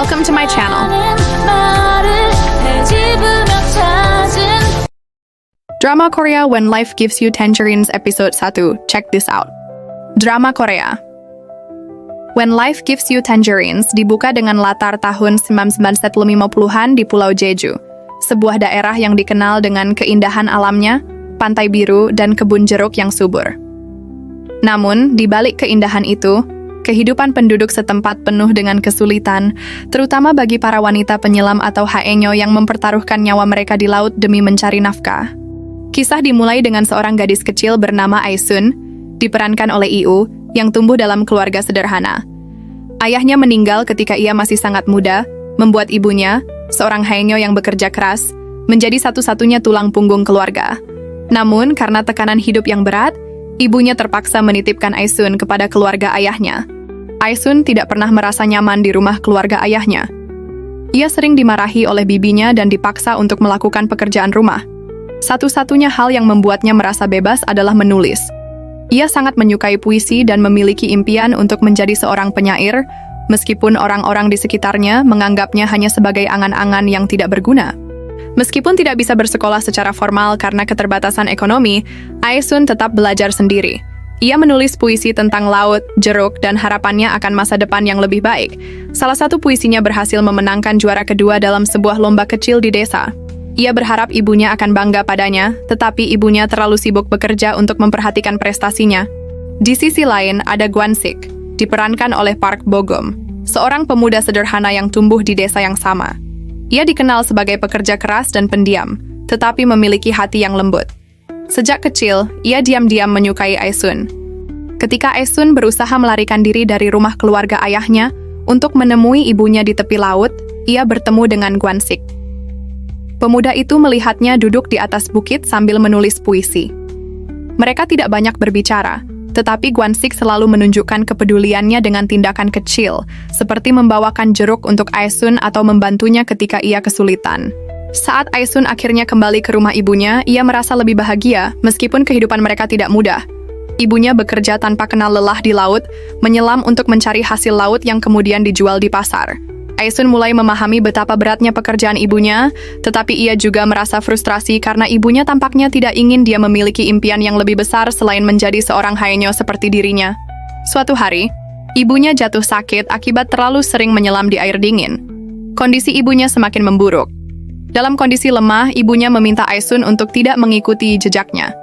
Welcome to my channel. Drama Korea When Life Gives You Tangerines episode 1. Check this out. Drama Korea When Life Gives You Tangerines dibuka dengan latar tahun 1950-an di Pulau Jeju, sebuah daerah yang dikenal dengan keindahan alamnya, pantai biru, dan kebun jeruk yang subur. Namun, di balik keindahan itu, kehidupan penduduk setempat penuh dengan kesulitan, terutama bagi para wanita penyelam atau haenyo yang mempertaruhkan nyawa mereka di laut demi mencari nafkah. Kisah dimulai dengan seorang gadis kecil bernama Aisun, diperankan oleh Iu, yang tumbuh dalam keluarga sederhana. Ayahnya meninggal ketika ia masih sangat muda, membuat ibunya, seorang haenyo yang bekerja keras, menjadi satu-satunya tulang punggung keluarga. Namun, karena tekanan hidup yang berat, ibunya terpaksa menitipkan Aisun kepada keluarga ayahnya. Aisun tidak pernah merasa nyaman di rumah keluarga ayahnya. Ia sering dimarahi oleh bibinya dan dipaksa untuk melakukan pekerjaan rumah. Satu-satunya hal yang membuatnya merasa bebas adalah menulis. Ia sangat menyukai puisi dan memiliki impian untuk menjadi seorang penyair, meskipun orang-orang di sekitarnya menganggapnya hanya sebagai angan-angan yang tidak berguna. Meskipun tidak bisa bersekolah secara formal karena keterbatasan ekonomi, Aisun tetap belajar sendiri. Ia menulis puisi tentang laut, jeruk, dan harapannya akan masa depan yang lebih baik. Salah satu puisinya berhasil memenangkan juara kedua dalam sebuah lomba kecil di desa. Ia berharap ibunya akan bangga padanya, tetapi ibunya terlalu sibuk bekerja untuk memperhatikan prestasinya. Di sisi lain, ada Gwansik, diperankan oleh Park Bo-gum, seorang pemuda sederhana yang tumbuh di desa yang sama. Ia dikenal sebagai pekerja keras dan pendiam, tetapi memiliki hati yang lembut. Sejak kecil, ia diam-diam menyukai Aisun. Ketika Aisun berusaha melarikan diri dari rumah keluarga ayahnya untuk menemui ibunya di tepi laut, ia bertemu dengan Gwansik. Pemuda itu melihatnya duduk di atas bukit sambil menulis puisi. Mereka tidak banyak berbicara, tetapi Gwansik selalu menunjukkan kepeduliannya dengan tindakan kecil, seperti membawakan jeruk untuk Aisun atau membantunya ketika ia kesulitan. Saat Aisun akhirnya kembali ke rumah ibunya, ia merasa lebih bahagia meskipun kehidupan mereka tidak mudah. Ibunya bekerja tanpa kenal lelah di laut, menyelam untuk mencari hasil laut yang kemudian dijual di pasar. Aisun mulai memahami betapa beratnya pekerjaan ibunya, tetapi ia juga merasa frustrasi karena ibunya tampaknya tidak ingin dia memiliki impian yang lebih besar selain menjadi seorang haenyo seperti dirinya. Suatu hari, ibunya jatuh sakit akibat terlalu sering menyelam di air dingin. Kondisi ibunya semakin memburuk. Dalam kondisi lemah, ibunya meminta Aisun untuk tidak mengikuti jejaknya.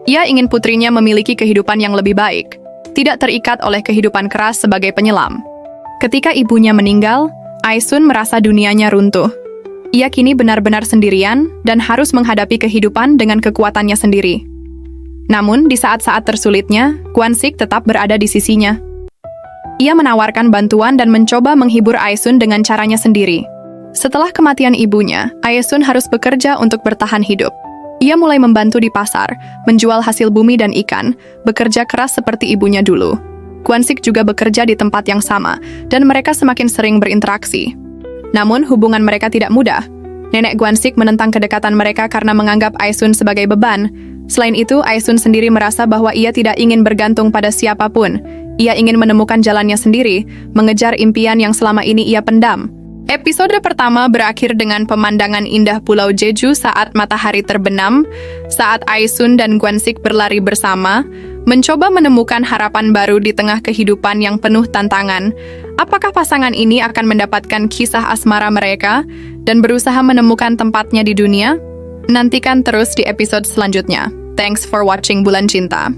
Ia ingin putrinya memiliki kehidupan yang lebih baik, tidak terikat oleh kehidupan keras sebagai penyelam. Ketika ibunya meninggal, Aisun merasa dunianya runtuh. Ia kini benar-benar sendirian dan harus menghadapi kehidupan dengan kekuatannya sendiri. Namun, di saat-saat tersulitnya, Gwansik tetap berada di sisinya. Ia menawarkan bantuan dan mencoba menghibur Aisun dengan caranya sendiri. Setelah kematian ibunya, Aisun harus bekerja untuk bertahan hidup. Ia mulai membantu di pasar, menjual hasil bumi dan ikan, bekerja keras seperti ibunya dulu. Gwansik juga bekerja di tempat yang sama, dan mereka semakin sering berinteraksi. Namun, hubungan mereka tidak mudah. Nenek Gwansik menentang kedekatan mereka karena menganggap Aisun sebagai beban. Selain itu, Aisun sendiri merasa bahwa ia tidak ingin bergantung pada siapapun. Ia ingin menemukan jalannya sendiri, mengejar impian yang selama ini ia pendam. Episode pertama berakhir dengan pemandangan indah Pulau Jeju saat matahari terbenam, saat Aisun dan Gwansik berlari bersama, mencoba menemukan harapan baru di tengah kehidupan yang penuh tantangan. Apakah pasangan ini akan mendapatkan kisah asmara mereka dan berusaha menemukan tempatnya di dunia? Nantikan terus di episode selanjutnya. Thanks for watching Bulan Cinta.